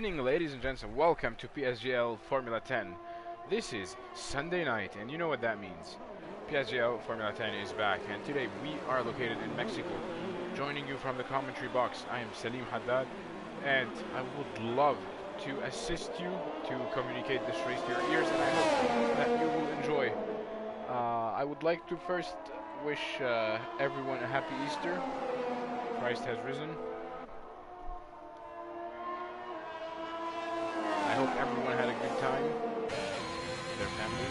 evening, ladies and gents, and welcome to PSGL Formula 10. This is Sunday night, and you know what that means. PSGL Formula 10 is back, and today we are located in Mexico. Joining you from the commentary box, I am Salim Haddad, and I would love to assist you to communicate this race to your ears, and I hope that you will enjoy. I would like to first wish everyone a happy Easter. Christ has risen. I hope everyone had a good time with their family.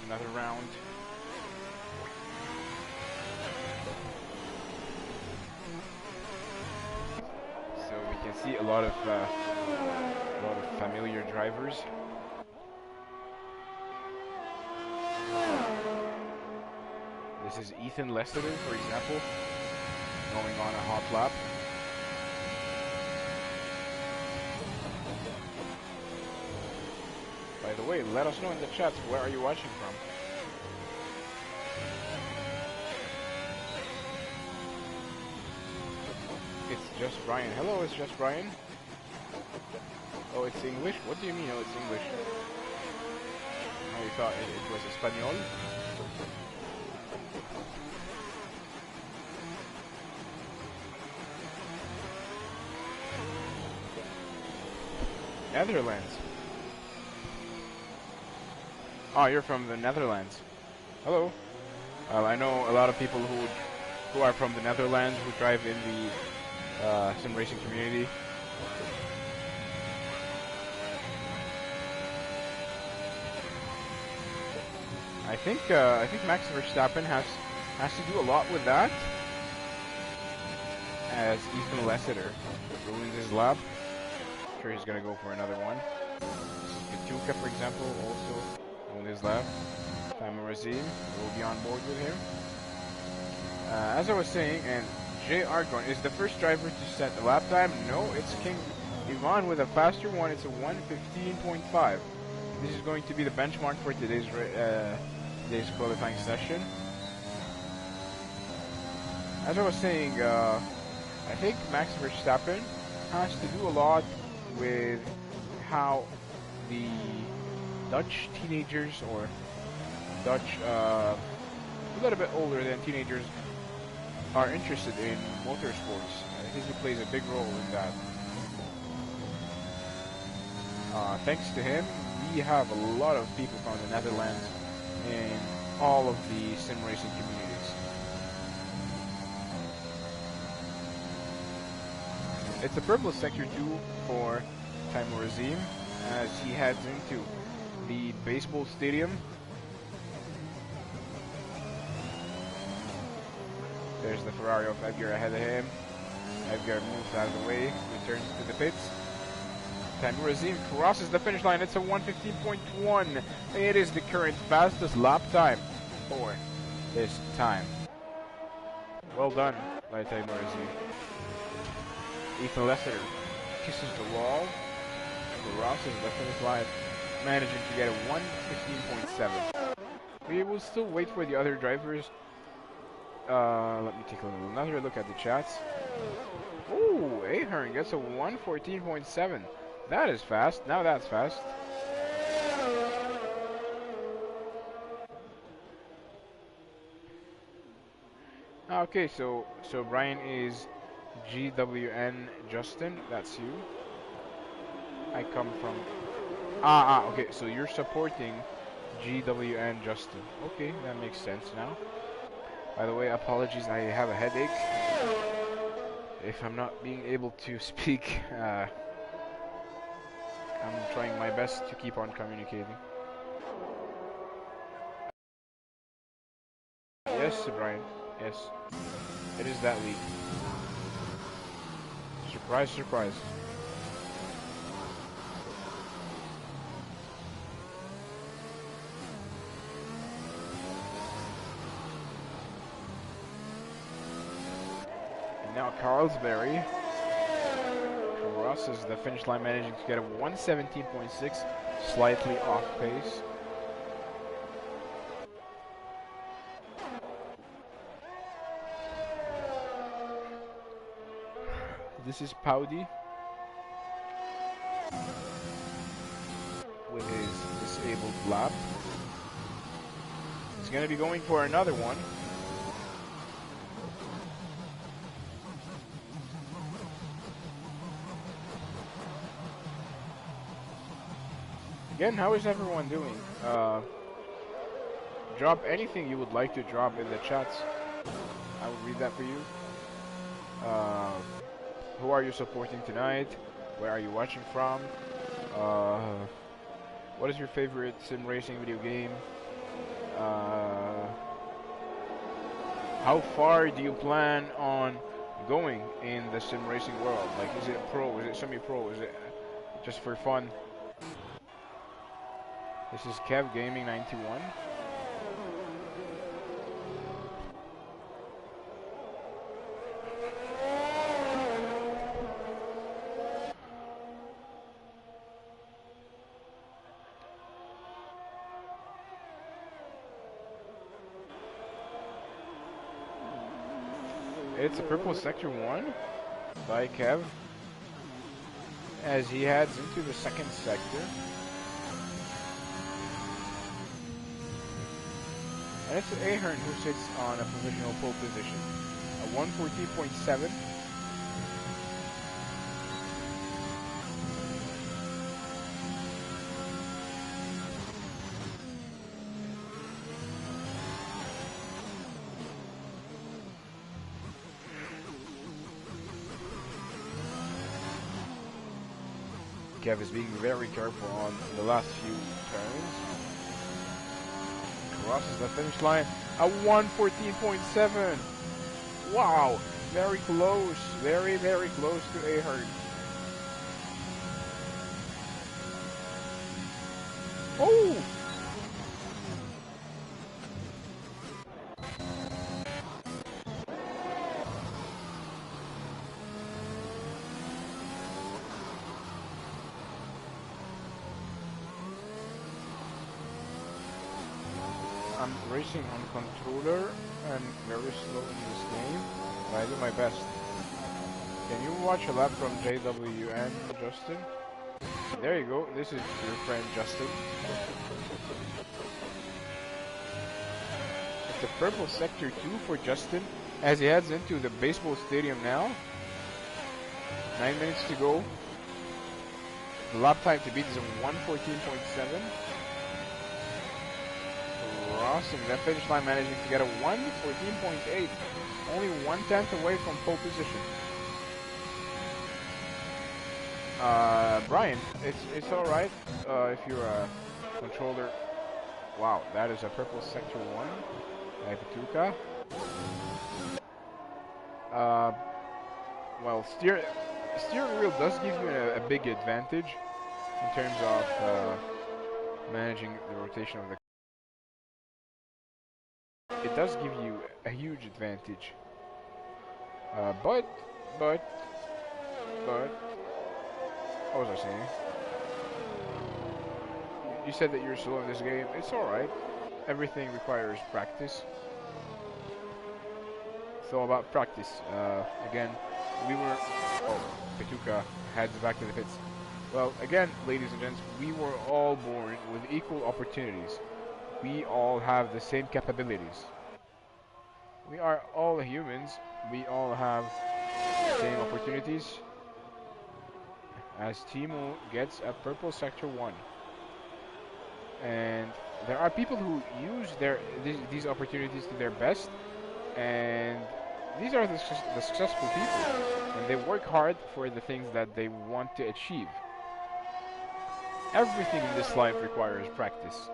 Another round. So we can see a lot of familiar drivers. This is Ethan Lessiter, for example, going on a hot lap. By the way, let us know in the chats, where are you watching from? It's just Brian. Hello, it's just Brian. Oh, it's English? What do you mean, oh, it's English? Oh, you thought it was Espanol? Netherlands. Oh, you're from the Netherlands. Hello. Well, I know a lot of people who are from the Netherlands who drive in the sim racing community. I think Max Verstappen has to do a lot with that, as Ethan Lessiter ruins his lap. I'm sure he's gonna go for another one. Katuka, for example, also on his lap. Fama Razim will be on board with him. As I was saying, and Jay Argon is the first driver to set a lap time. No, it's King Ivan with a faster one. It's a 1:15.5. This is going to be the benchmark for today's qualifying session. As I was saying, I think Max Verstappen has to do a lot with how the Dutch teenagers, or Dutch a little bit older than teenagers, are interested in motorsports. I think he plays a big role in that. Thanks to him, we have a lot of people from the Netherlands in all of the sim racing communities. It's a purple sector 2 for Timur Azim as he heads into the baseball stadium. There's the Ferrari of Edgar ahead of him. Edgar moves out of the way, returns to the pits. Timur Azim crosses the finish line. It's a 1:15.1. It is the current fastest lap time for this time. Well done by Timur Azim. Ethan Lessiter kisses the wall, crosses the finish line, managing to get a 1:15.7. We will still wait for the other drivers. Let me take another look at the chats. Ooh, Ahern gets a 1:14.7. That is fast. Now that's fast. Okay, so Brian is GWN Justin. That's you. I come from. Okay. So you're supporting GWN Justin. Okay, that makes sense now. By the way, apologies. I have a headache. If I'm not being able to speak, I'm trying my best to keep on communicating. Yes, Brian. Yes. It is that week. Surprise, surprise. And now Carlsberry crosses the finish line, managing to get a 1:17.6, slightly off pace. This is Paudi with his disabled lap. He's going to be going for another one. Again, how is everyone doing? Drop anything you would like to drop in the chats. I will read that for you. Who are you supporting tonight? Where are you watching from? What is your favorite sim racing video game? How far do you plan on going in the sim racing world? Like, is it pro? Is it semi-pro? Is it just for fun? This is Kev Gaming 91. It's a purple sector 1 by Kev as he heads into the second sector. And it's Ahern who sits on a provisional pole position. A 114.7. Kev is being very careful on the last few turns. Crosses the finish line at 114.7. Wow, very close, very close to Ahern. Oh! I'm racing on controller and very slow in this game, but I do my best. Can you watch a lap from JWN, Justin? There you go, this is your friend Justin. It's the purple sector 2 for Justin as he heads into the baseball stadium now. 9 minutes to go. The lap time to beat is a 114.7. Crossing the finish line, managing to get a 114.8, only 1/10 away from pole position. Brian, it's all right if you're a controller. Wow, that is a purple sector 1 by Patuka. Well, steering wheel does give you a big advantage in terms of managing the rotation of the. It does give you a huge advantage. But, what was I saying? You said that you're slow in this game. It's alright. Everything requires practice. It's all about practice. Again, we were... Oh, Petuka heads back to the pits. Well, again, ladies and gents, we were all born with equal opportunities. We all have the same capabilities. We are all humans. We all have the same opportunities. As Timo gets a purple sector 1. And there are people who use these opportunities to their best. And these are the successful people. And they work hard for the things that they want to achieve. Everything in this life requires practice.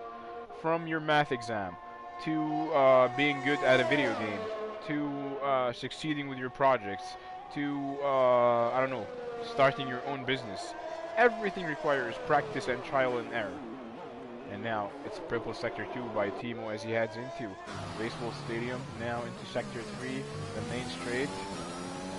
From your math exam, to being good at a video game, to succeeding with your projects, to, I don't know, starting your own business. Everything requires practice and trial and error. And now, it's purple sector 2 by Timo as he heads into baseball stadium, now into sector 3, the main straight.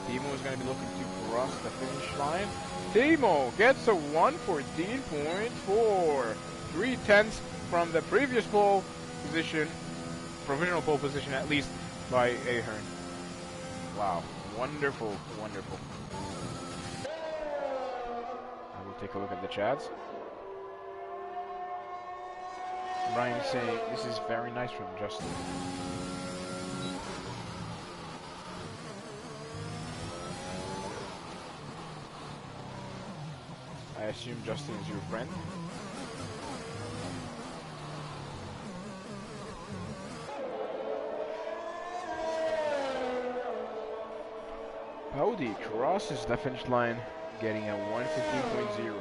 Timo is going to be looking to cross the finish line. Timo gets a 114.4, 3/10 from the previous pole position, provisional pole position at least, by Ahern. Wow, wonderful, wonderful. We'll take a look at the chats. Brian is saying, this is very nice from Justin. I assume Justin is your friend. Audi crosses the finish line, getting a 115.0.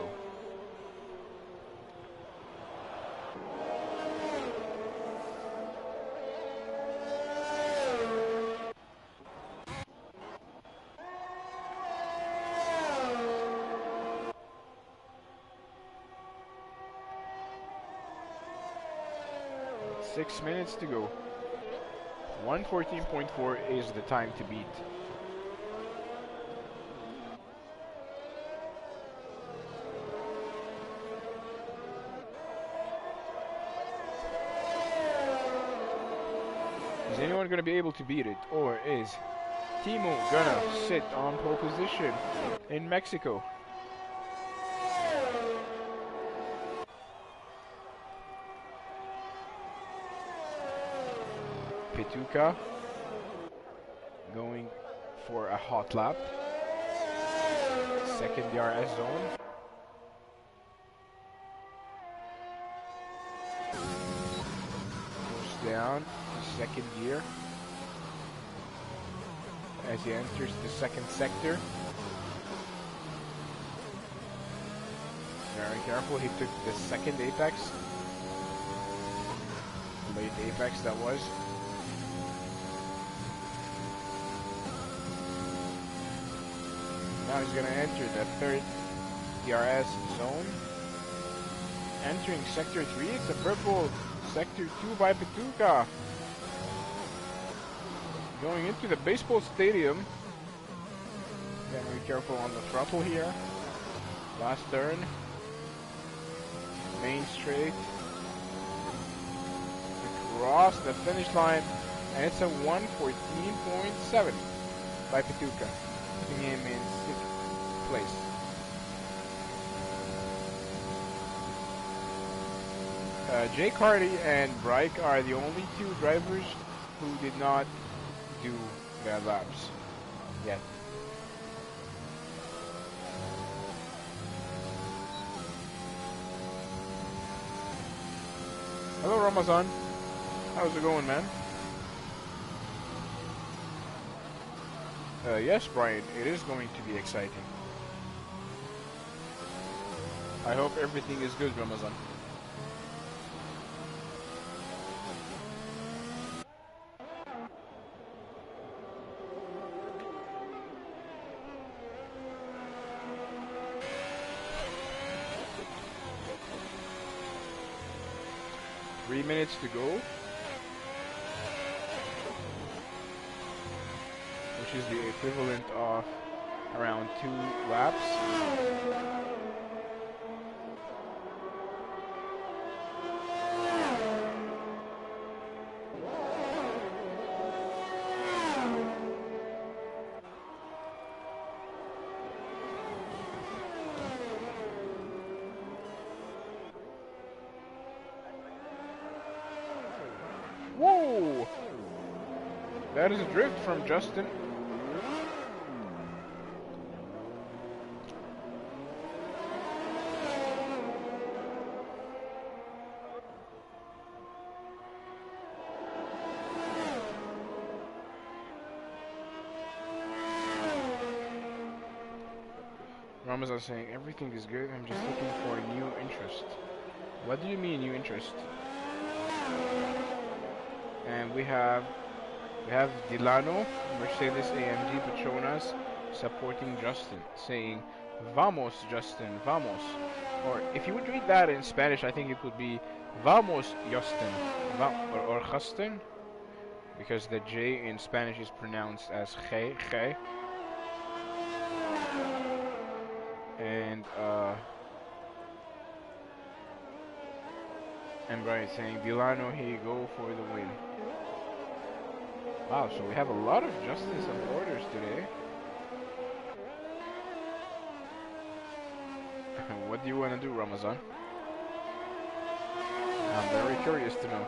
Six minutes to go. 114.4 is the time to beat. Is anyone going to be able to beat it, or is Timo gonna sit on pole position in Mexico? Petuka going for a hot lap. Second DRS zone. Goes down to second gear as he enters the second sector. Very careful, he took the second apex. Late apex that was. Now he's going to enter the third DRS zone. Entering Sector 3, it's a purple Sector 2 by Petuka. Going into the baseball stadium. Gotta be careful on the throttle here. Last turn. Main straight. Across the finish line. And it's a 114.7 by Petuka. Putting him in 6th place. Jake Hardy and Bryke are the only two drivers who did not do their laps yet. Hello Ramazan, how's it going, man? Yes, Brian, it is going to be exciting. I hope everything is good, Ramazan. Three minutes to go. Which is the equivalent of around 2 laps. Whoa! That is a drift from Justin. Ramazan saying everything is good, I'm just looking for a new interest. What do you mean new interest? And we have Dilano, Mercedes AMG Petronas supporting Justin, saying Vamos Justin, vamos. Or if you would read that in Spanish, I think it would be Vamos Justin, or Justin, because the J in Spanish is pronounced as G. And Brian saying Dilano, here you go for the win. Wow, so we have a lot of Justin supporters today. What do you want to do, Ramazan? I'm very curious to know.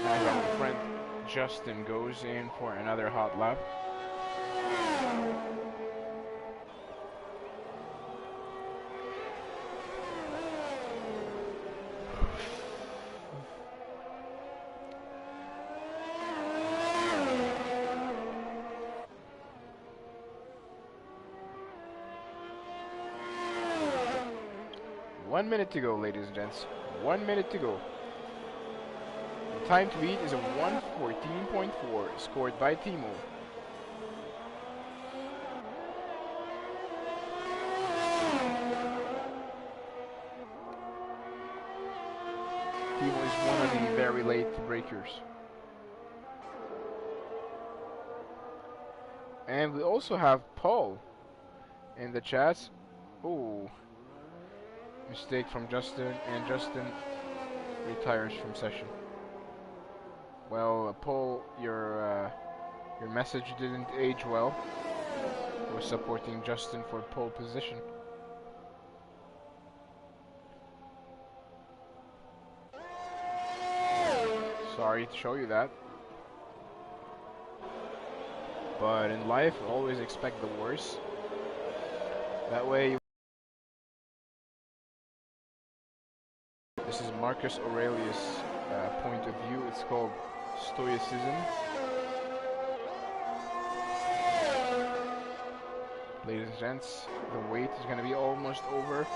As our friend Justin goes in for another hot lap. One minute to go, ladies and gents. 1 minute to go. The time to beat is a 1:14.4, scored by Timo. Timo is one of the very late breakers. And we also have Paul in the chat. Oh, mistake from Justin, and Justin retires from session. Well, Paul, your message didn't age well. We're supporting Justin for pole position. Sorry to show you that. But in life, always expect the worst. That way, this is Marcus Aurelius' point of view. It's called Stoicism. Ladies and gents, the wait is going to be almost over.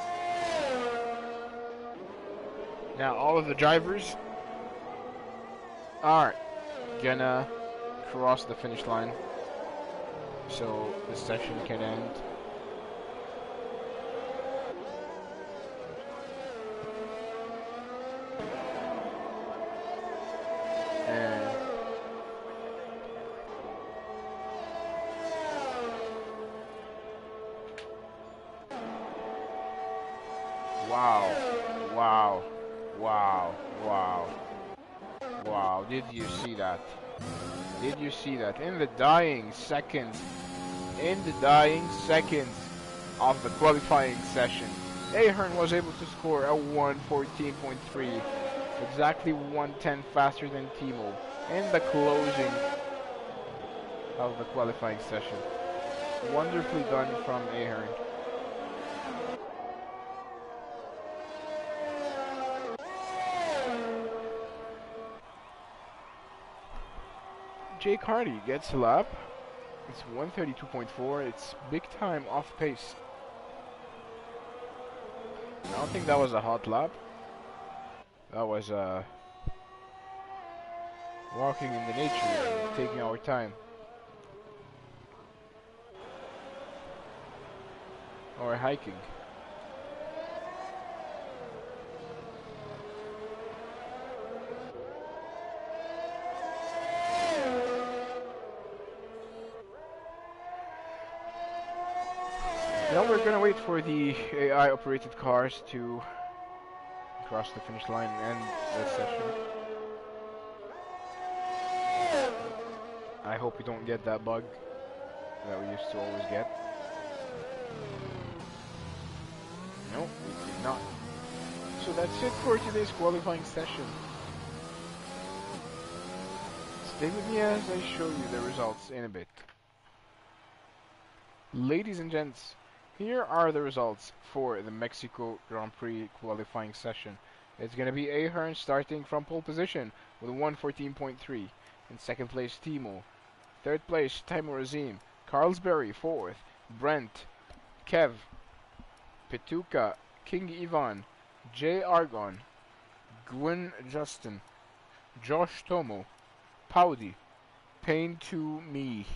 Now, all of the drivers are gonna cross the finish line so the session can end. And wow, wow, wow, wow, wow, did you see that? Did you see that? In the dying seconds of the qualifying session, Ahern was able to score a 1:14.3, exactly 1:10 faster than Timo in the closing of the qualifying session. Wonderfully done from Ahern. Jake Hardy gets a lap. It's 1:32.4. It's big time off pace. I don't think that was a hot lap. That was walking in the nature, taking our time. Or hiking. Now we're gonna wait for the AI operated cars to cross the finish line and end the session. I hope we don't get that bug that we used to always get. No, we did not. So that's it for today's qualifying session. Stay with me as I show you the results in a bit. Ladies and gents, here are the results for the Mexico Grand Prix qualifying session. It's going to be Ahern starting from pole position with 1:14.3. In second place, Timo. Third place, Timo Razim. Carlsberry, fourth. Brent, Kev, Petuka, King Ivan, Jay Argon, Gwyn Justin, Josh Tomo, Paudi, Pain to me,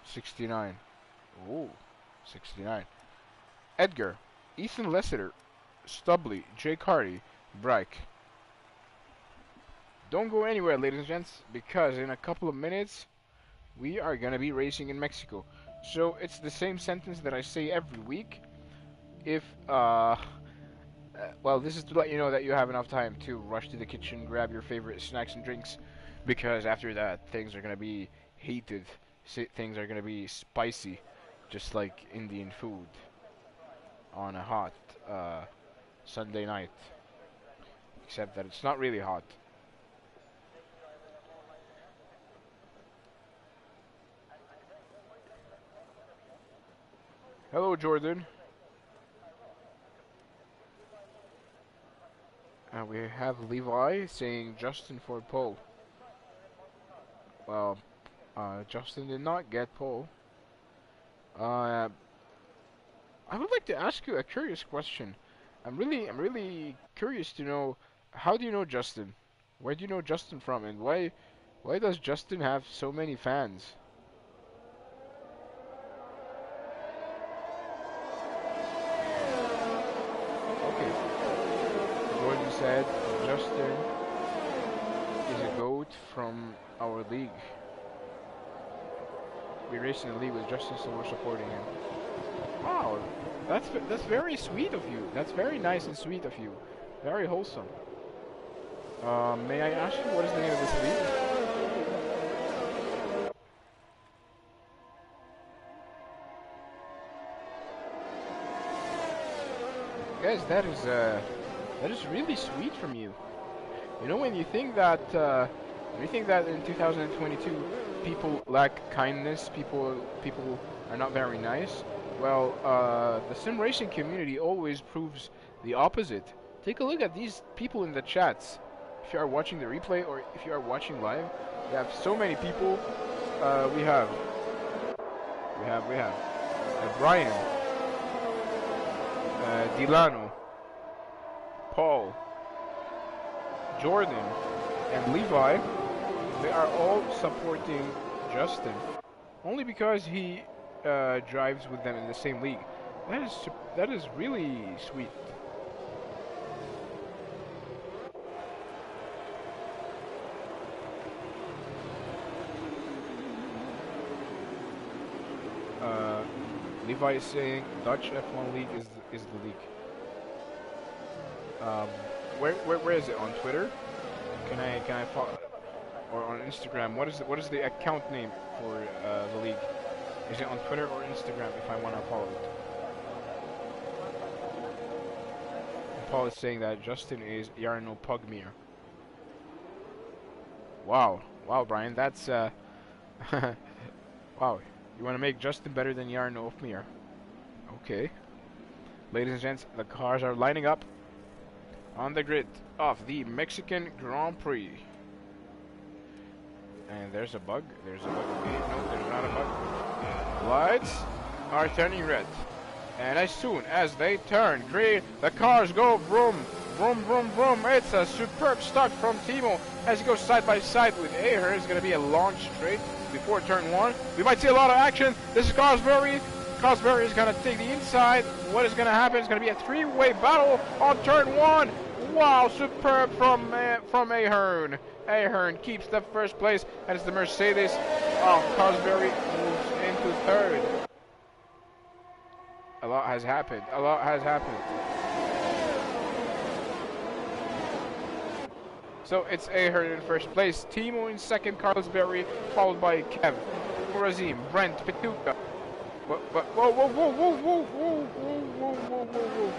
69. Ooh, 69. Edgar, Ethan Lessiter, Stubley, Jake Hardy, Bryke. Don't go anywhere, ladies and gents, because in a couple of minutes, we are going to be racing in Mexico. So it's the same sentence that I say every week. If, well, this is to let you know that you have enough time to rush to the kitchen, grab your favorite snacks and drinks, because after that, things are going to be heated things are gonna be spicy, just like Indian food on a hot Sunday night. Except that it's not really hot. Hello, Jordan. We have Levi saying Justin for pole. Well, Justin did not get pole. I would like to ask you a curious question. I'm really curious to know, how do you know Justin? Where do you know Justin from, and why does Justin have so many fans? Okay, Jordan said Justin is a goat from our league. We raced in the league with Justin, so we're supporting him. Wow, that's very sweet of you. That's very nice and sweet of you. Very wholesome. May I ask you what is the name of this league? Guys, that is really sweet from you. You know, when you think that in 2022 people lack kindness, people are not very nice. Well, the sim racing community always proves the opposite. Take a look at these people in the chats. If you are watching the replay or if you are watching live, we have so many people. We have Brian, Dilano, Paul, Jordan, and Levi. They are all supporting Justin only because he drives with them in the same league. That is really sweet. Levi is saying Dutch F1 league is the league. Where is it, on Twitter? Can I follow, or on Instagram? What is the account name for the league? Is it on Twitter or Instagram if I want to follow it? And Paul is saying that Justin is Jarno Pugmere. Wow, Brian, that's wow. You want to make Justin better than Jarno Pugmere? Okay. Ladies and gents, the cars are lining up on the grid of the Mexican Grand Prix. And there's a bug. There's a bug. Okay, no, there's not a bug. Lights are turning red. And as soon as they turn green, the cars go vroom, vroom, vroom, vroom. It's a superb start from Timo as he goes side by side with Aher. It's going to be a launch straight before turn 1. We might see a lot of action. This is Cosberry. Cosberry is going to take the inside. What is going to happen? It's going to be a three-way battle on turn 1. Wow, superb from Ahern. Ahern keeps the first place, and it's the Mercedes. Oh, Cosberry moves into third. A lot has happened. A lot has happened. So it's Ahern in first place, Timo in second, Cosberry, followed by Kev, Razim, Brent, Petuka. Whoa, whoa, whoa, whoa, whoa, whoa, whoa, whoa, whoa, whoa, whoa.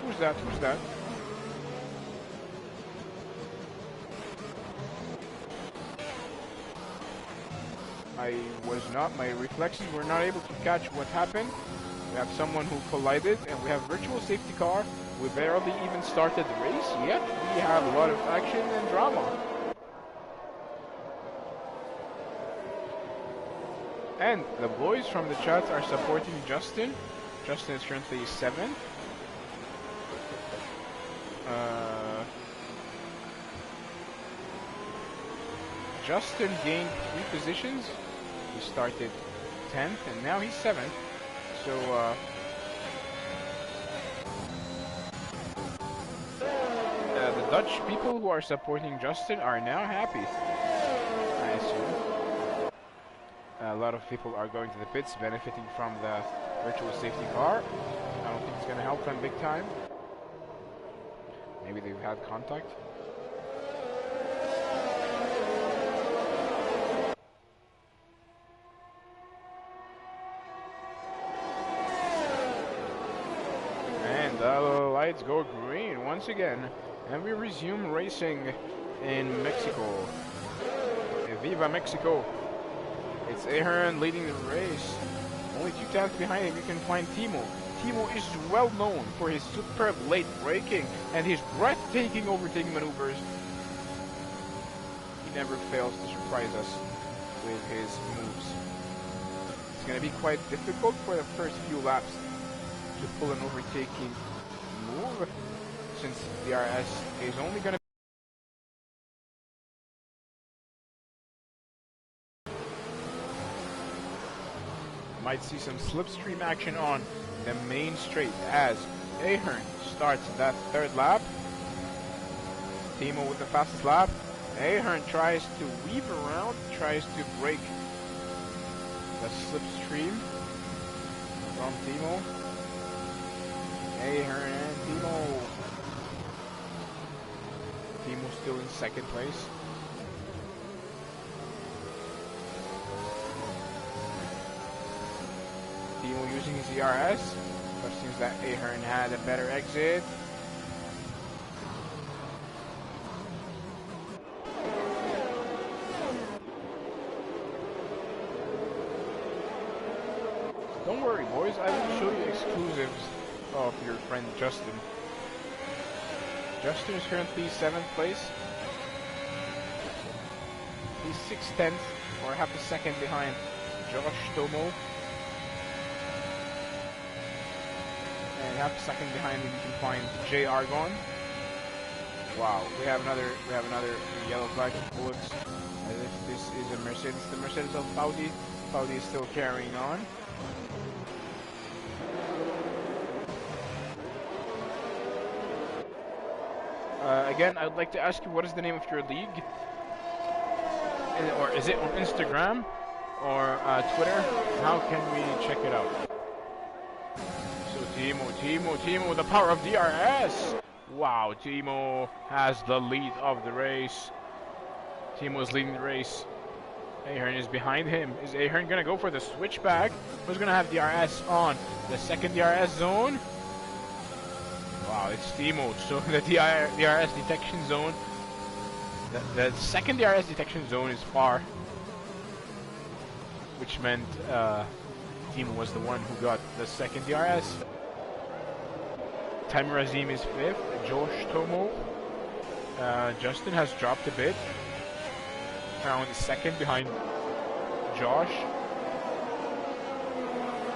Who's that? Who's that? My reflexes were not able to catch what happened. We have someone who collided, and we have virtual safety car. We barely even started the race, yet we have a lot of action and drama. And the boys from the chat are supporting Justin. Justin is currently 7th. Justin gained 3 positions. He started 10th and now he's 7th. So the Dutch people who are supporting Justin are now happy, I assume. A lot of people are going to the pits benefiting from the virtual safety car. I don't think it's going to help them big time. Maybe they've had contact. lights go green once again, and we resume racing in Mexico. Viva Mexico! It's Ahern leading the race. Only 2 tenths behind him you can find Timo. Timo is well known for his superb late braking and his breathtaking overtaking maneuvers. He never fails to surprise us with his moves. It's going to be quite difficult for the first few laps to pull an overtaking move, since the DRS is only going to might see some slipstream action on the main straight as Ahern starts that 3rd lap. Timo with the fastest lap. Ahern tries to weave around, tries to break the slipstream from Timo. Ahern and Timo. Timo still in 2nd place. Timo using his ERS, but it seems that Ahern had a better exit. Don't worry, boys, I will show you exclusives of your friend Justin. Justin is currently 7th place. He's 6/10 or half a second behind Josh Tomo. And half a second behind him you can find Jay Argon. Wow, we have another yellow flag of bullets. As if this is a Mercedes, the Mercedes of Paudi. Paudi is still carrying on. Again, I'd like to ask you, what is the name of your league? Or is it on Instagram or Twitter? How can we check it out? So Timo, the power of DRS! Wow, Timo has the lead of the race. Timo is leading the race. Ahern is behind him. Is Ahern gonna go for the switchback? Who's gonna have DRS on the 2nd DRS zone? Wow, it's Timo. So the DRS detection zone, the 2nd DRS detection zone is far, which meant Timo was the one who got the 2nd DRS. Taimur Azim is 5th. Josh Tomo. Justin has dropped a bit. Around 2nd behind Josh.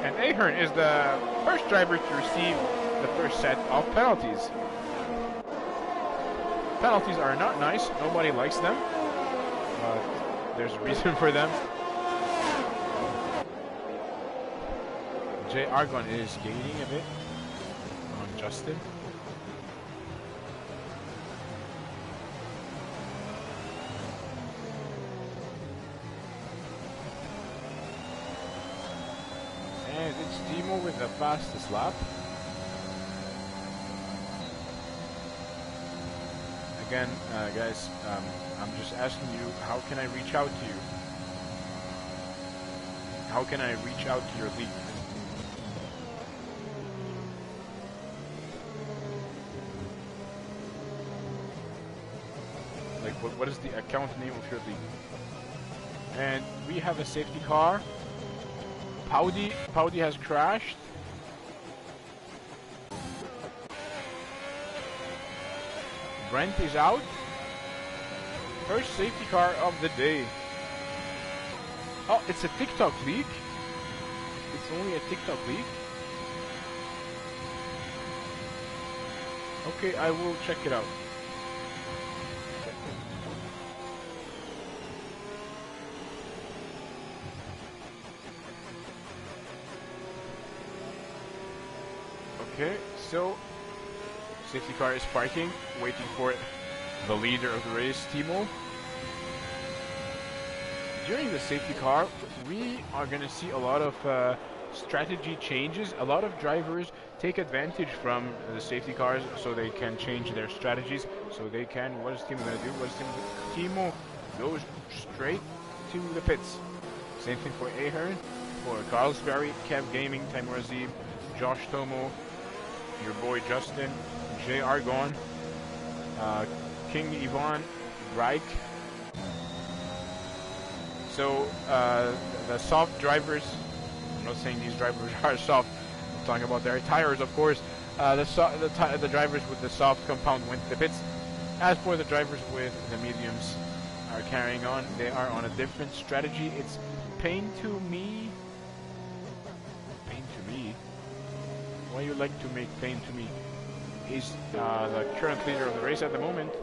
And Ahern is the first driver to receive the first set of penalties. Penalties are not nice, nobody likes them, but there's a reason for them. Jay Argon is gaining a bit on Justin. And it's Timo with the fastest lap. Again, guys, I'm just asking you, how can I reach out to you? How can I reach out to your league? Like, what is the account name of your league? And we have a safety car. Paudi has crashed. Brent is out. First safety car of the day. Oh, it's a TikTok league. It's only a TikTok league. Okay, I will check it out. Okay, so safety car is parking, waiting for the leader of the race, Timo. During the safety car, we are going to see a lot of strategy changes. A lot of drivers take advantage from the safety cars so they can change their strategies. So they can, what is Timo going to do? What is Timo goes straight to the pits. Same thing for Ahern, for Carlsberry, Kev Gaming, Taimur Azim, Josh Tomo. your boy Justin, JR gone, King Ivan, Reich. So the soft drivers, I'm not saying these drivers are soft, I'm talking about their tires, of course. The drivers with the soft compound went to the pits. As for the drivers with the mediums are carrying on, they are on a different strategy. It's pain to me. Pain to me? Why you like to make pain to me? He's the current leader of the race at the moment.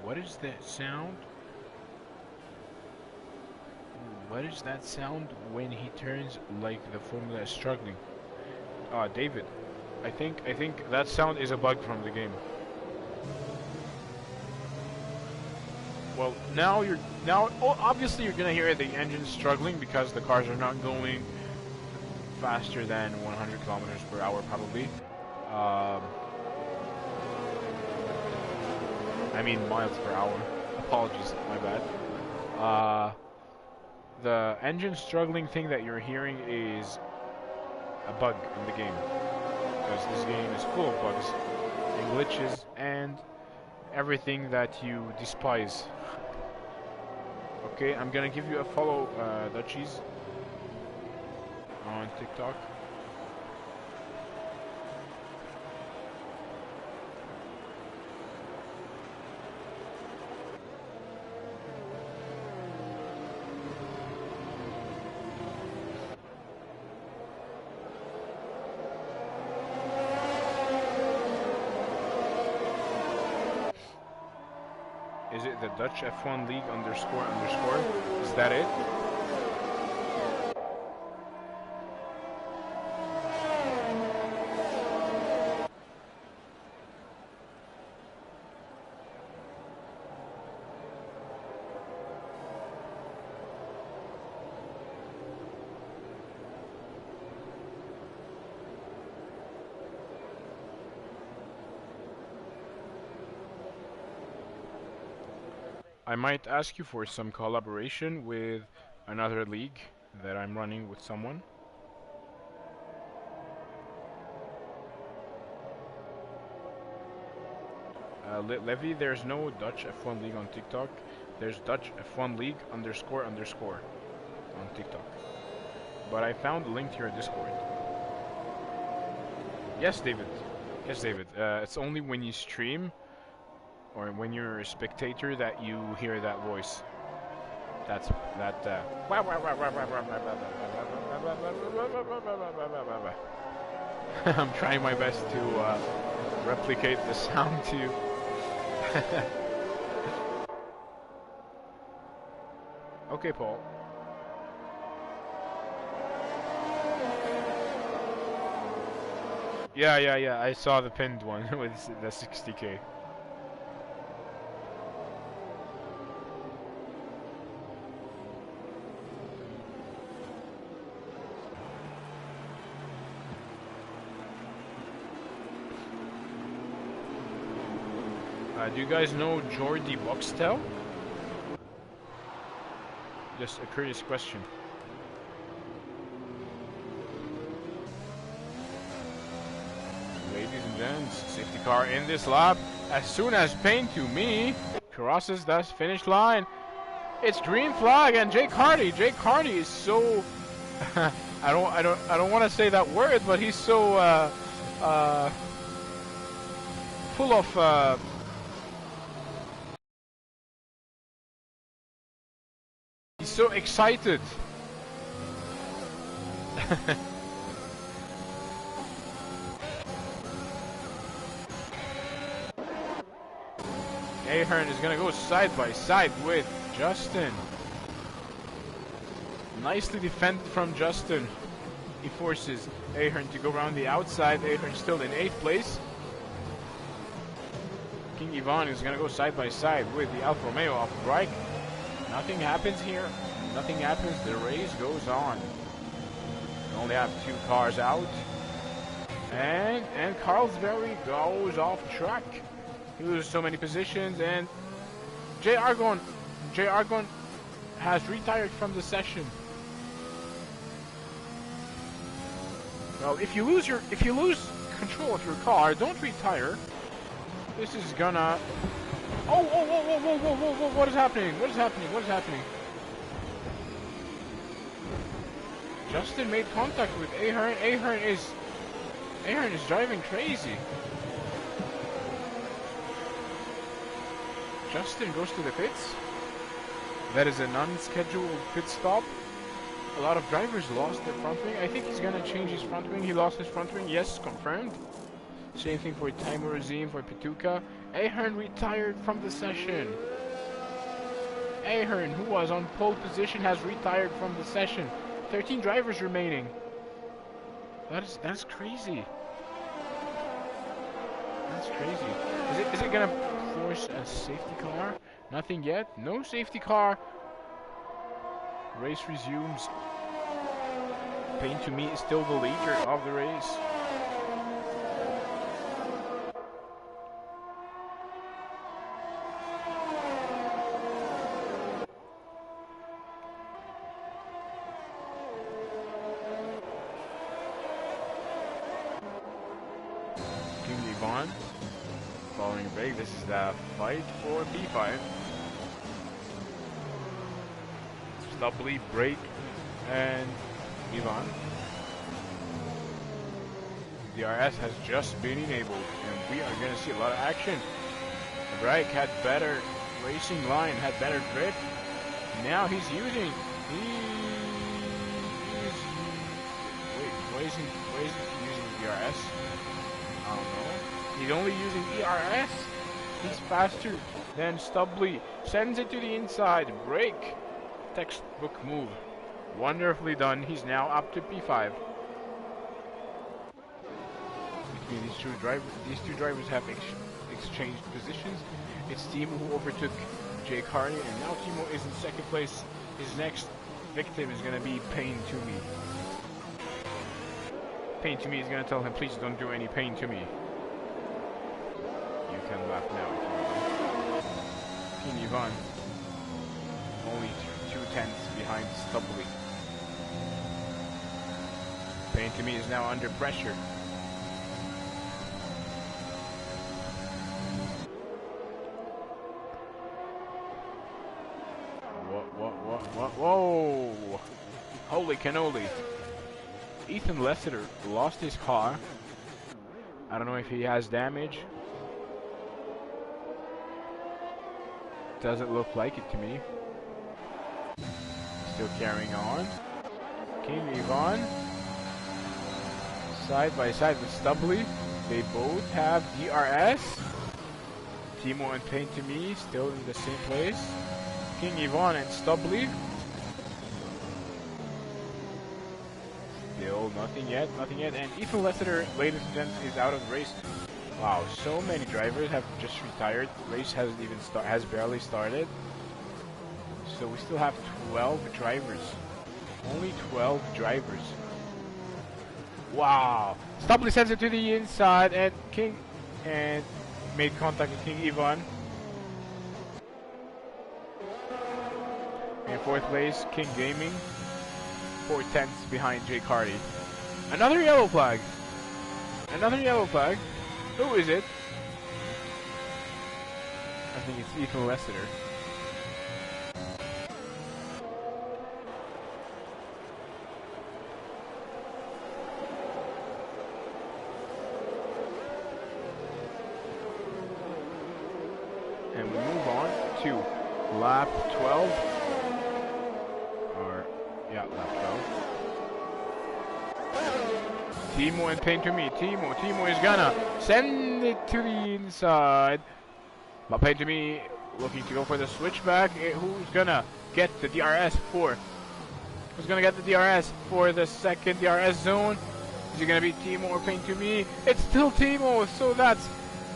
What is that sound? What is that sound when he turns like the Formula is struggling? David, I think that sound is a bug from the game. Well, obviously you're gonna hear the engine struggling because the cars are not going faster than 100 kilometers per hour, probably. I mean miles per hour. Apologies, my bad. The engine struggling thing that you're hearing is a bug in the game, because this game is full of bugs and glitches and everything that you despise. Okay, I'm gonna give you a follow, Dutchies, on TikTok. Is it the Dutch F1 League underscore? Is that it? I might ask you for some collaboration with another league that I'm running with someone. Levy, there's no Dutch F1 League on TikTok. There's Dutch F1 League underscore on TikTok. But I found a link to your Discord. Yes, David. Yes, David. It's only when you stream or when you're a spectator that you hear that voice. That's that. I'm trying my best to replicate the sound to you. Okay, Paul. Yeah. I saw the pinned one with the 60K. Do you guys know Jordi Boxtel? Just a curious question. Ladies and gents, safety car in this lap. As soon as pain to me crosses the finish line, it's green flag and Jake Hardy. Jake Hardy is so I don't want to say that word, but he's so full of he's so excited. Ahern is going to go side by side with Justin. Nicely defended from Justin. He forces Ahern to go around the outside. Ahern still in 8th place. King Ivan is going to go side by side with the Alfa Romeo of Reich. Nothing happens here. Nothing happens. The race goes on. We only have 2 cars out. And Carlsberg goes off track. He loses so many positions, and J Argon has retired from the session. Well, if you lose control of your car, don't retire. This is gonna. Oh, whoa, whoa, whoa, whoa, whoa, whoa, whoa! What is happening? What is happening? What is happening? Justin made contact with Ahern. Ahern is driving crazy. Justin goes to the pits. That is an unscheduled pit stop. A lot of drivers lost their front wing. I think he's gonna change his front wing. He lost his front wing. Yes, confirmed. Same thing for Timur Azim, for Petuka. Ahern retired from the session. Ahern, who was on pole position, has retired from the session. 13 drivers remaining. That's crazy. That's crazy. Is it gonna force a safety car? Nothing yet. No safety car. Race resumes. Payne to me is still the leader of the race. King Ivan following break. This is the fight for P5. Stubbly, break, and Ivan. The RS has just been enabled, and we are going to see a lot of action. Reich had better racing line, had better grip. Now he's using. Why isn't he using the RS? I don't know. He's only using the RS. He's faster than Stubbly. Sends it to the inside. Break. Textbook move. Wonderfully done. He's now up to P5. Between these two drivers have exchanged positions. It's Timo who overtook Jake Hardy, and now Timo is in second place. His next victim is going to be Payne to me. Payne to me is going to tell him, please don't do any pain to me. You can laugh now if you want. King Ivan. Only 2/10 behind Stubbly. Payne to me is now under pressure. What? Whoa! Holy cannoli. Ethan Lessiter lost his car. I don't know if he has damage. Doesn't look like it to me. Still carrying on. King Ivan. Side by side with Stubbly. They both have DRS. Timo and Payne to me still in the same place. King Ivan and Stubbly. Still nothing yet. And Ethan Lessiter, ladies and gents, is out of the race. Wow, so many drivers have just retired. The race hasn't even has barely started. So we still have 12 drivers. Only 12 drivers. Wow. Stubbly sends it to the inside, and made contact with King Ivan. In fourth place, King Gaming. 4/10 behind Jake Hardy. Another yellow flag. Another yellow flag. Who is it? I think it's Ethan Lessiter. And we move on to lap 12. Lap 12. Timo and Payne to me. Timo is gonna send it to the inside. But Payne to me looking to go for the switchback. Who's gonna get the DRS for? Who's gonna get the DRS for the second DRS zone? Is it gonna be Timo or Payne to me? It's still Timo, so that's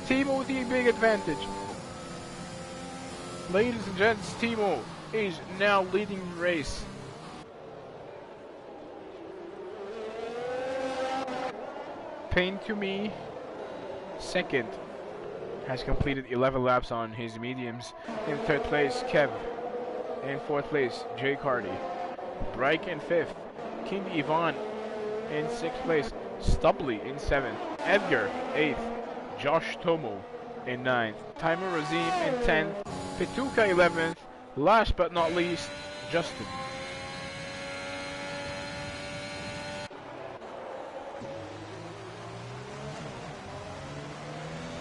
Timo with the big advantage. Ladies and gents, Timo is now leading the race. Payne to me, second. has completed 11 laps on his mediums. In third place, Kev. In fourth place, Jay Cardi. Bryke in fifth. King Ivan in sixth place. Stubley in seventh. Edgar, eighth. Josh Tomo in ninth. Timer Razim in 10th. Pituka 11th. Last but not least, Justin.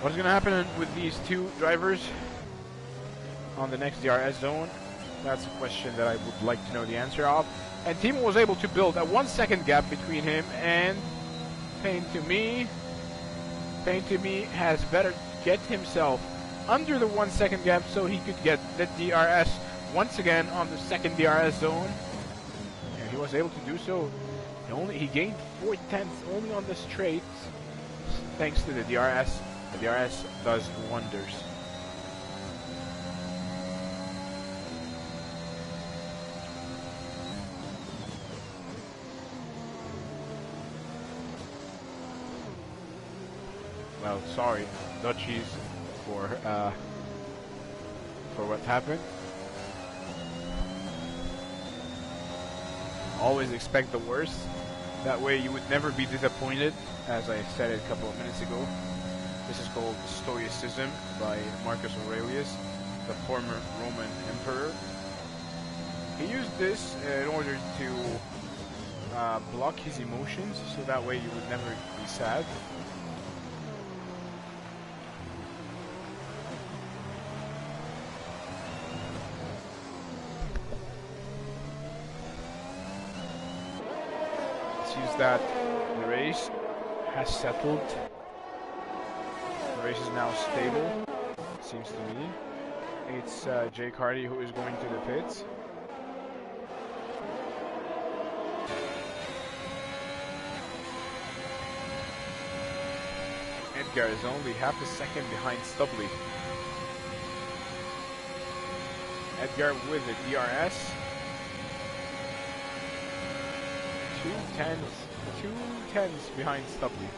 What's going to happen with these two drivers on the next DRS zone? That's a question that I would like to know the answer of. And Timo was able to build a 1 second gap between him and Pain to Me. Pain to Me has better get himself under the 1 second gap so he could get the DRS once again on the second DRS zone. And he was able to do so. He gained 4/10 only on the straight thanks to the DRS. The DRS does wonders. Well, sorry, Dutchies, for what happened. Always expect the worst. That way you would never be disappointed, as I said a couple of minutes ago. This is called Stoicism by Marcus Aurelius, the former Roman emperor. He used this in order to block his emotions, so that way you would never be sad. Let's use that. The race has settled. The race is now stable, seems to me. It's Jay Cardi who is going to the pits. Edgar is only half a second behind Stubley. Edgar with the DRS. 2/10 behind Stubley.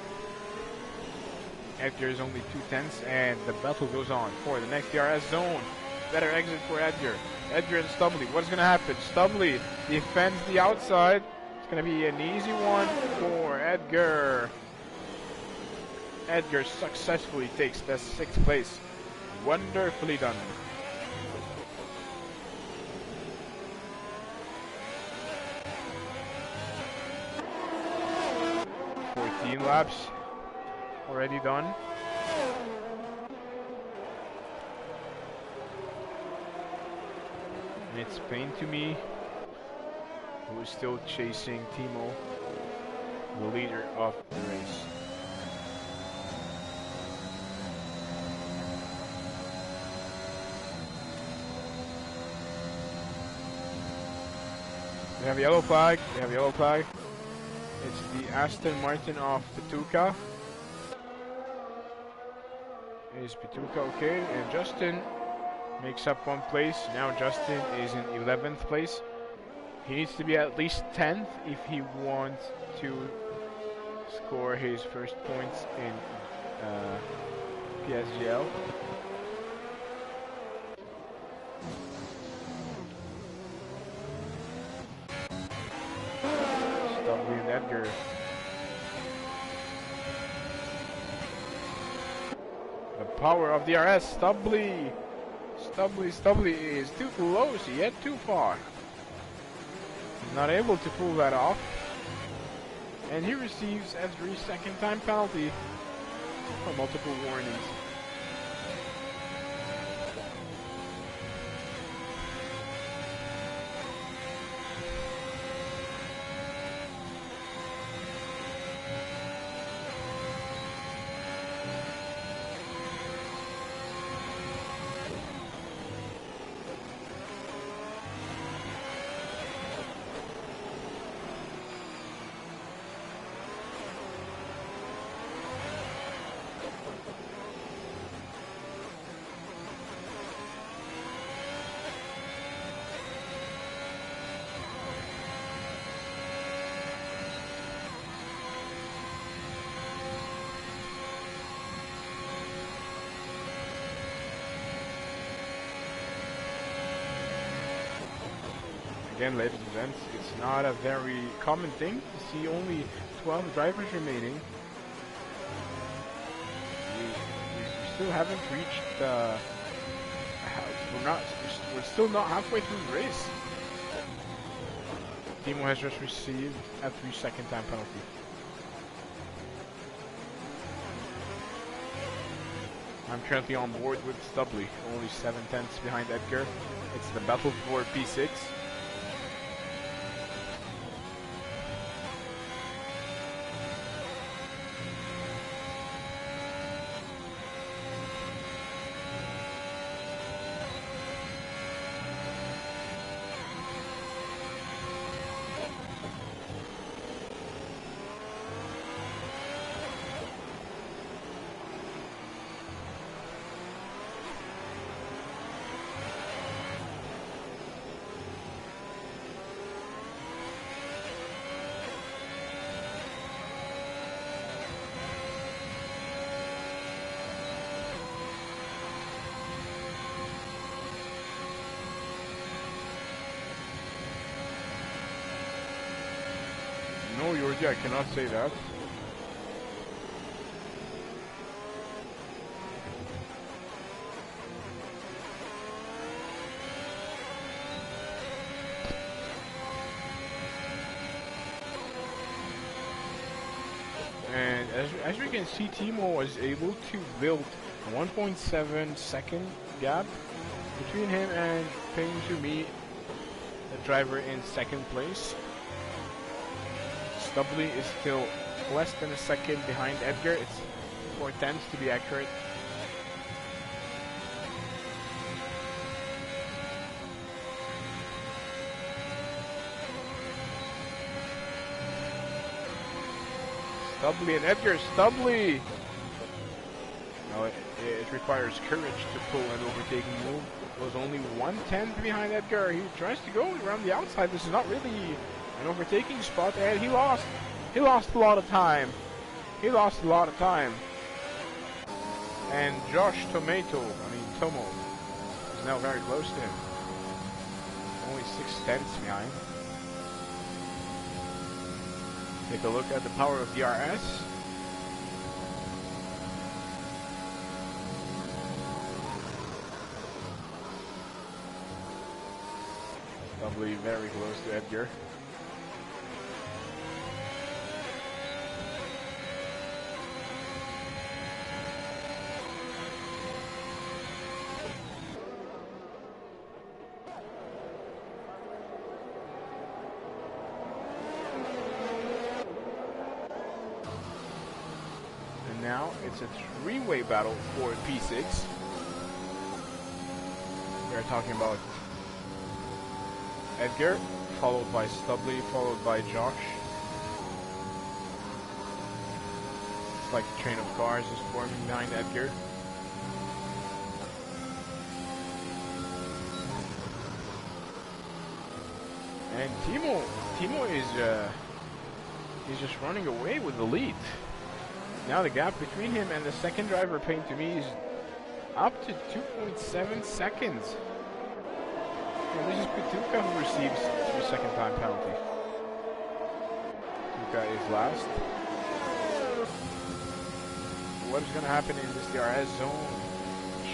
Edgar is only 2/10, and the battle goes on for the next DRS zone. Better exit for Edgar. Edgar and Stubley. What's going to happen? Stubley defends the outside. It's going to be an easy one for Edgar. Edgar successfully takes the 6th place. Wonderfully done. 14 laps already done. And it's Pain to Me who is still chasing Timo, the leader of the race. We have a yellow flag. We have a yellow flag. It's the Aston Martin of Pituka. Is Pituka okay? And Justin makes up 1 place. Now Justin is in 11th place. He needs to be at least 10th if he wants to score his first points in PSGL. Stubley and Edgar. The power of DRS. Stubley is too close, yet too far. He's not able to pull that off. And he receives every second time penalty for multiple warnings. Again, ladies and gents, it's not a very common thing to see only 12 drivers remaining. We still haven't reached we're still not halfway through the race. Timo has just received a 3-second time penalty. I'm currently on board with Stubley, only 7/10 behind Edgar. It's the battle for P6. No, Georgia, I cannot say that. And as we can see, Timo was able to build a 1.7 second gap between him and Ping to me, the driver in second place. Stubley is still less than a second behind Edgar. It's 4/10 to be accurate. Stubley and Edgar. Stubley! No, it requires courage to pull an overtaking move. It was only 1/10 behind Edgar. He tries to go around the outside. This is not really an overtaking spot, and he lost a lot of time. And Josh Tomo is now very close to him. Only 6/10 behind. Take a look at the power of DRS. Probably very close to Edgar. Now it's a three-way battle for P6. We're talking about Edgar, followed by Stubley, followed by Josh. It's like a train of cars is forming behind Edgar. And Timo is he's just running away with the lead. Now the gap between him and the second driver, Payne, to me is up to 2.7 seconds. And this is Pituka who receives 3-second time penalty. Pituka is last. What is going to happen in this DRS zone?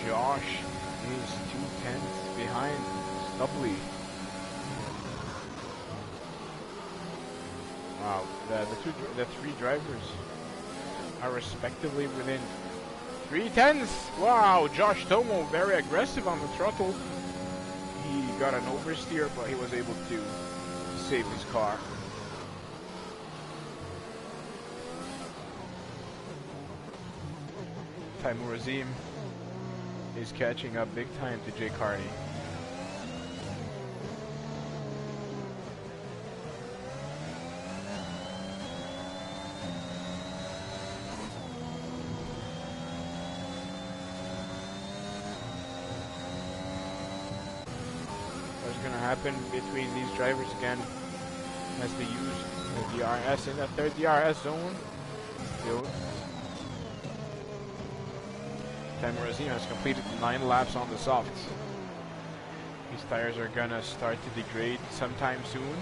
Josh is 2/10 behind Stubley. Wow, the three drivers are respectively within 3/10. Wow, Josh Tomo very aggressive on the throttle. He got an oversteer, but he was able to save his car. Taimur Azim is catching up big time to Jay Carney. Happen between these drivers again as they use the DRS in the third DRS zone. Taimur Azim has completed 9 laps on the softs. These tires are gonna start to degrade sometime soon.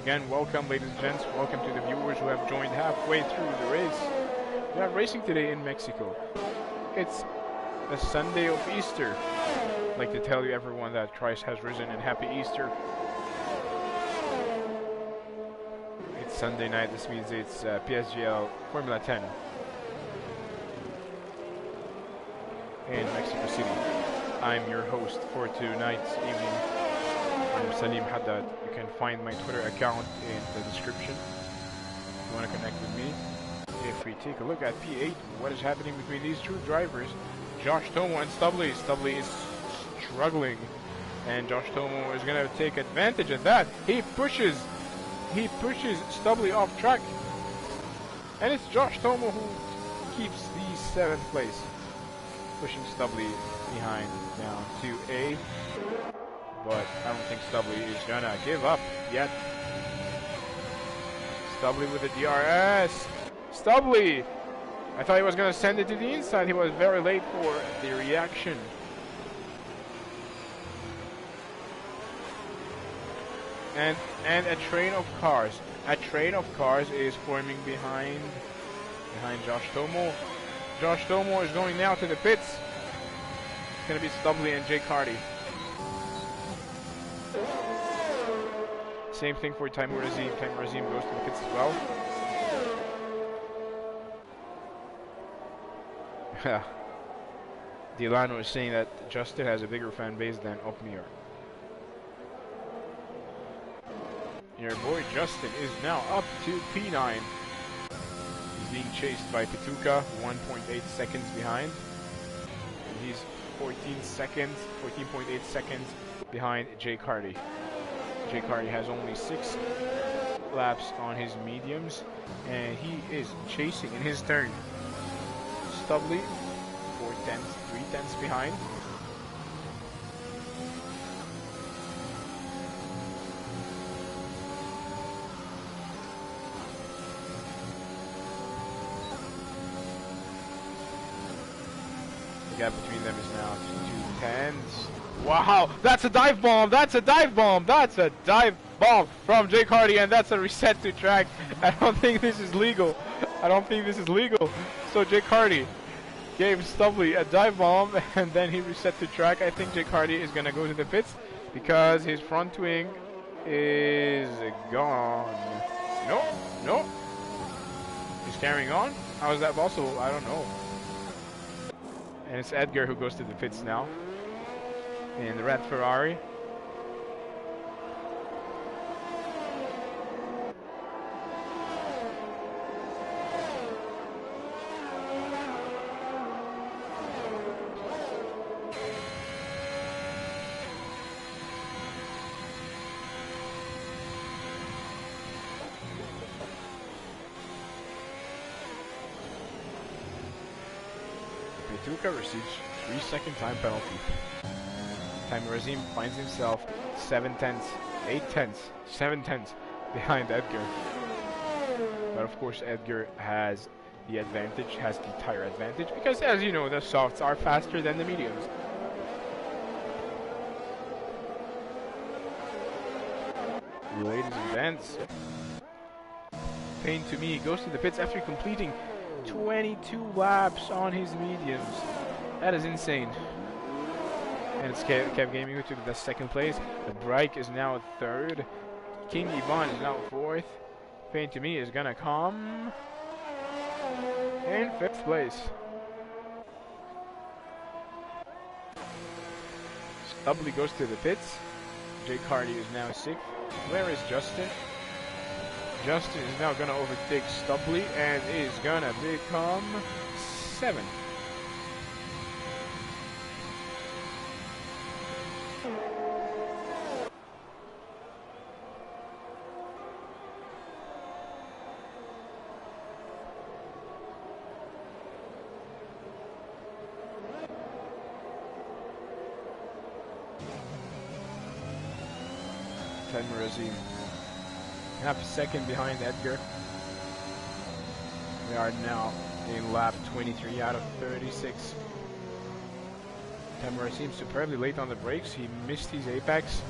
Again, welcome ladies and gents, welcome to the viewers who have joined halfway through the race. We are racing today in Mexico. It's the Sunday of Easter. I'd like to tell you everyone that Christ has risen and happy Easter. It's Sunday night, this means it's PSGL Formula 10 in Mexico City. I'm your host for tonight's evening. I'm Salim Haddad. You can find my Twitter account in the description if you want to connect with me. If we take a look at P8, what is happening between these two drivers, Josh Tomo and Stubley. Stubley is struggling, and Josh Tomo is going to take advantage of that. He pushes Stubley off track, and it's Josh Tomo who keeps the 7th place, pushing Stubley behind down to A. But I don't think Stubley is gonna give up yet. Stubley with the DRS. Stubley! I thought he was gonna send it to the inside. He was very late for the reaction. And a train of cars. A train of cars is forming behind Josh Tomo. Josh Tomo is going now to the pits. It's gonna be Stubley and Jake Hardy. Same thing for Taimur Azim. Taimur Azim goes to the pits as well. Delano is saying that Justin has a bigger fan base than Opmir. Your boy Justin is now up to P9. He's being chased by Pituca, 1.8 seconds behind. And he's 14.8 seconds behind Jake Hardy. Jake Hardy has only 6 laps on his mediums, and he is chasing in his turn. Stubley, 3 tenths behind. The gap between them is now 2 tenths. Wow, that's a dive bomb, that's a dive bomb, that's a dive bomb from Jake Hardy, and that's a reset to track. I don't think this is legal. I don't think this is legal. So Jake Hardy gave Stubley a dive bomb, and then he reset to track. I think Jake Hardy is going to go to the pits because his front wing is gone. No. He's carrying on. How is that possible? I don't know. And it's Edgar who goes to the pits now in the red Ferrari. Pituca receives 3-second time penalty. Taimur Azim finds himself 7 tenths, 8 tenths, 7 tenths behind Edgar. But of course Edgar has the advantage, has the tire advantage, because as you know, the softs are faster than the mediums. Ladies and gents, Pain to me goes to the pits after completing 22 laps on his mediums. That is insane. And it's Kev Gaming who took the 2nd place. The Brike is now 3rd. King Ivan is now 4th. Pain to me is gonna come in 5th place. Stubley goes to the pits. Jake Hardy is now 6th. Where is Justin? Justin is now gonna overtake Stubley and is gonna become 7th. Taimur Azim, half a second behind Edgar. We are now in lap 23 out of 36. Tamara seems superbly late on the brakes. He missed his apex.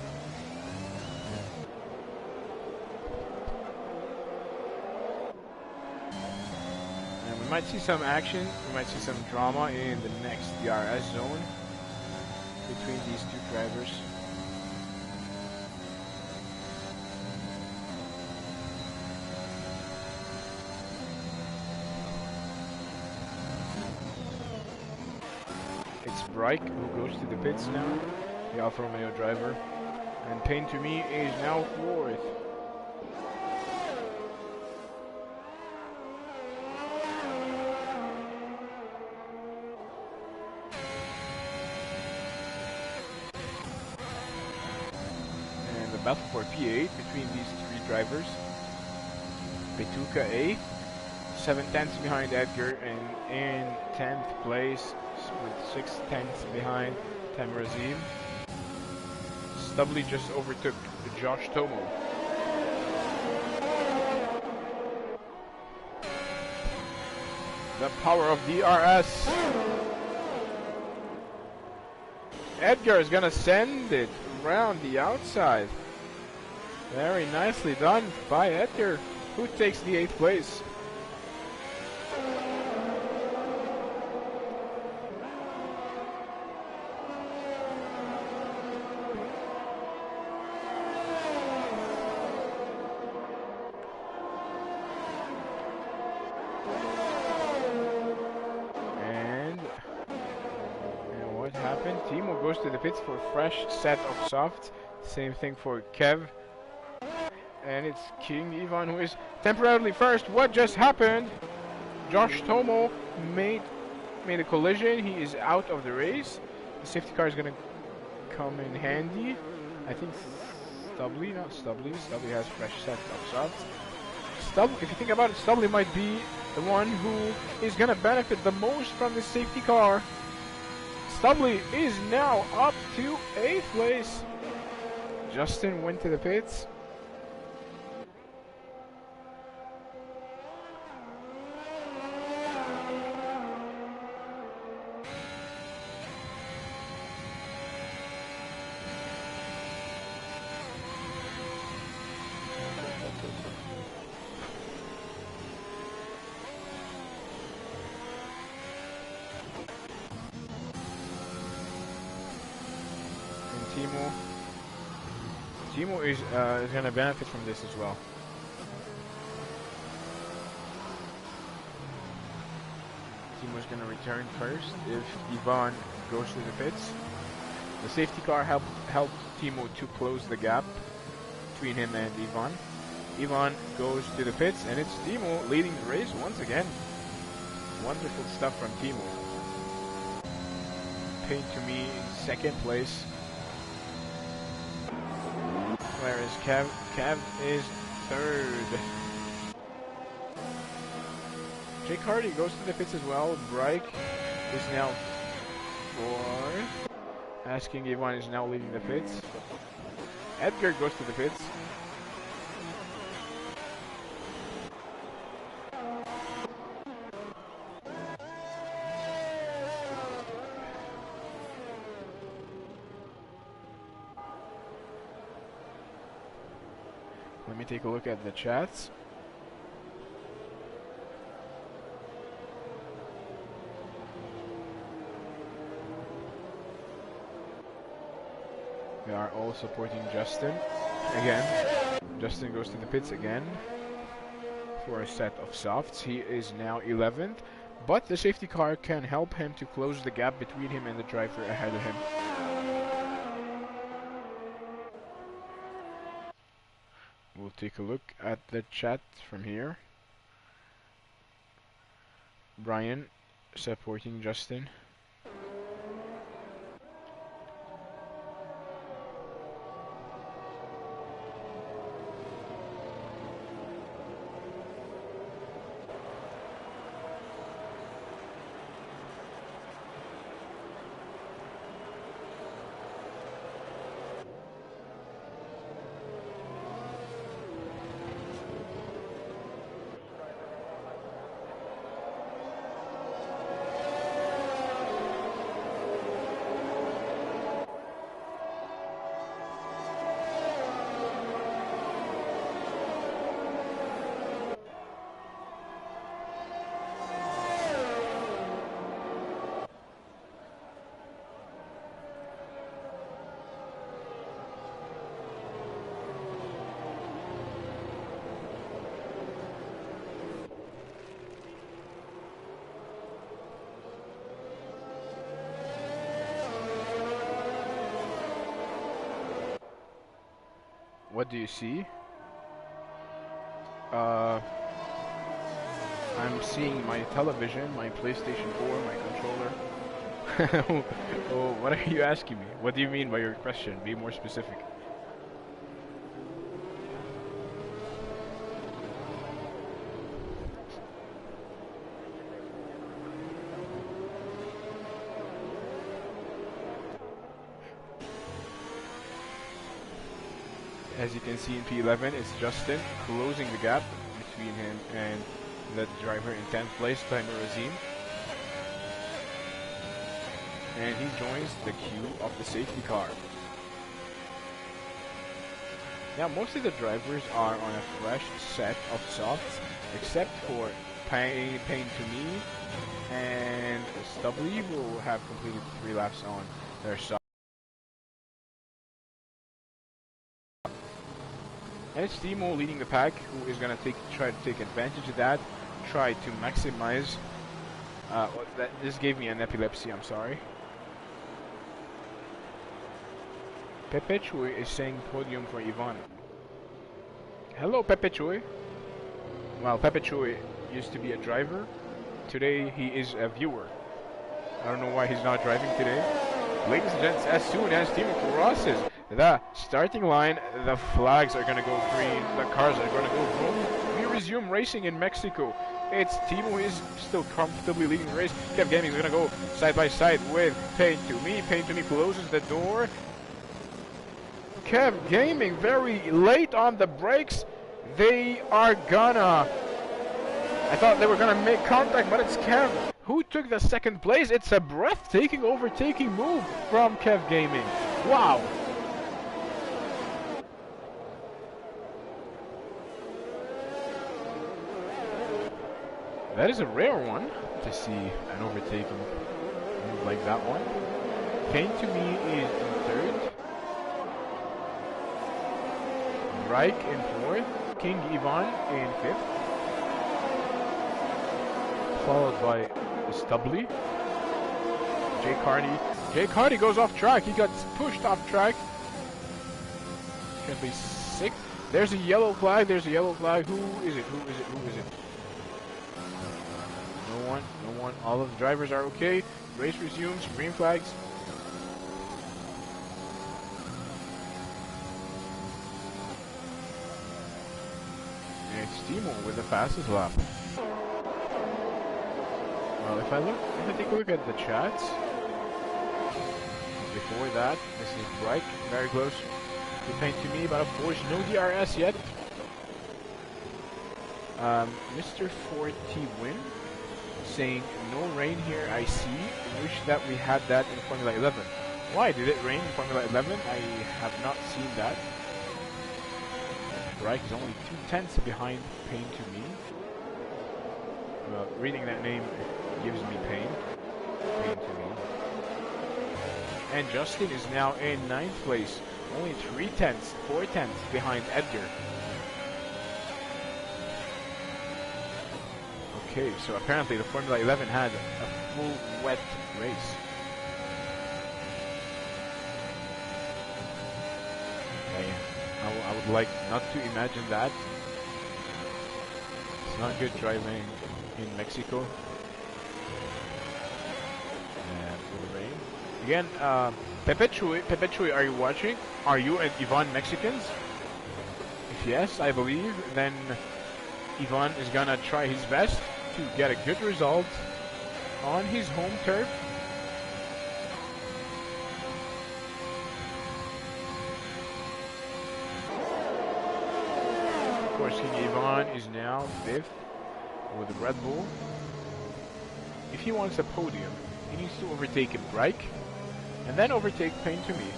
And we might see some action. We might see some drama in the next DRS zone between these two drivers. It's Brike who goes to the pits now, the Alfa Romeo driver. And Payne to me is now fourth. And the battle for P8 between these three drivers. Betuka A, 7/10 behind Edgar, and in 10th place with 6/10 behind Tamarazim. Stubbly just overtook Josh Tomo. The power of DRS. Edgar is gonna send it around the outside. Very nicely done by Edgar, who takes the 8th place. Timo goes to the pits for a fresh set of softs. Same thing for Kev. And it's King Ivan who is temporarily first. What just happened? Josh Tomo made a collision. He is out of the race. The safety car is going to come in handy. I think Stubbly, not Stubbly. Stubbly has fresh set of softs. If you think about it, Stubbly might be the one who is going to benefit the most from the safety car. Stubbly is now up to 8th place. Justin went to the pits. Timo is going to benefit from this as well. Timo's going to return first if Ivan goes to the pits. The safety car helped Timo to close the gap between him and Ivan. Ivan goes to the pits, and it's Timo leading the race once again. Wonderful stuff from Timo. Payne to me in 2nd place. Where is Kev? Kev is 3rd. Jake Hardy goes to the pits as well. Brike is now 4th. Asking Ivan is now leading the pits. Edgar goes to the pits. Let me take a look at the chats. They are all supporting Justin. Again, Justin goes to the pits again for a set of softs. He is now 11th, but the safety car can help him to close the gap between him and the driver ahead of him. We'll take a look at the chat from here. Brian supporting Justin. do you see? I'm seeing my television, my PlayStation 4, my controller. Oh, what are you asking me? What do you mean by your question? Be more specific. As you can see in P11, it's Justin closing the gap between him and the driver in 10th place, Timer Razim. And he joins the queue of the safety car. Now, most of the drivers are on a fresh set of softs, except for Pain to Me and Stubbly, who have completed 3 laps on their soft. And it's Timo leading the pack, who is going to try to take advantage of that, try to maximize. This gave me an epilepsy, I'm sorry. Pepe Chui is saying podium for Ivan. Hello, Pepe Chui. Well, Pepe Chui used to be a driver. Today, he is a viewer. I don't know why he's not driving today. Ladies and gents, as soon as Timo crosses the starting line, the flags are going to go green, the cars are going to go boom. We resume racing in Mexico. It's Timo who is still comfortably leading the race. Kev Gaming is going to go side by side with Pain to Me. Pain to Me closes the door. Kev Gaming very late on the brakes. They are gonna... I thought they were gonna make contact, but it's Kev who took the second place. It's a breathtaking overtaking move from Kev Gaming. Wow. That is a rare one to see an overtaking move like that one. Pain to Me is in third. Reich in fourth. King Ivan in fifth. Followed by Stubbly. Jay Carney goes off track. He got pushed off track. Can be sixth. There's a yellow flag. Who is it? Who is it? No one. All of the drivers are okay. Race resumes. Green flags. And it's Timo with the fastest lap. Well, if I take a look at the chats, before that, this is Reich, very close to Pain to Me, but of course no DRS yet. Mr. 4T Win saying no rain here, I see. Wish that we had that in Formula 11. Why did it rain in Formula 11? I have not seen that. Reich is only 2/10 behind Pain to Me. Well, reading that name gives me pain. Pain to Me. And Justin is now in 9th place. Only 4/10 behind Edgar. Okay, so apparently the Formula 11 had a full wet race. Okay, I would like not to imagine that. It's not good driving in Mexico. And with the rain. Again, Pepe Chui, are you watching? Are you and Ivan Mexicans? If yes, I believe, then Ivan is gonna try his best to get a good result on his home turf. Of course, King Ivan is now 5th with the Red Bull. If he wants a podium, he needs to overtake Reich and then overtake Pain to Me.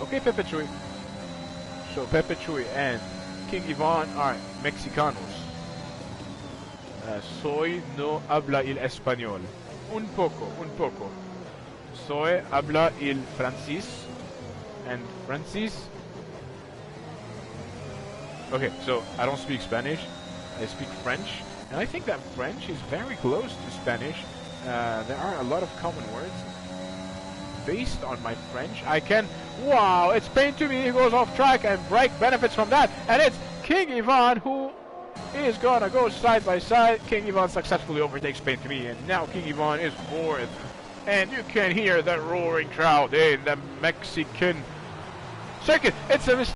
Okay, Pepe Chui. So Pepe Chui and King Ivan are Mexicanos. Soy no habla el español. Un poco. Soy habla el francés. And Francis. Okay, so I don't speak Spanish. I speak French. And I think that French is very close to Spanish. There are a lot of common words. based on my French, I can... Wow, it's pain to me, he goes off track, and Break benefits from that, and it's King Ivan who is gonna go side by side. King Ivan successfully overtakes pain to me, and now King Ivan is fourth. And you can hear the roaring crowd in the Mexican circuit. It's a mistake.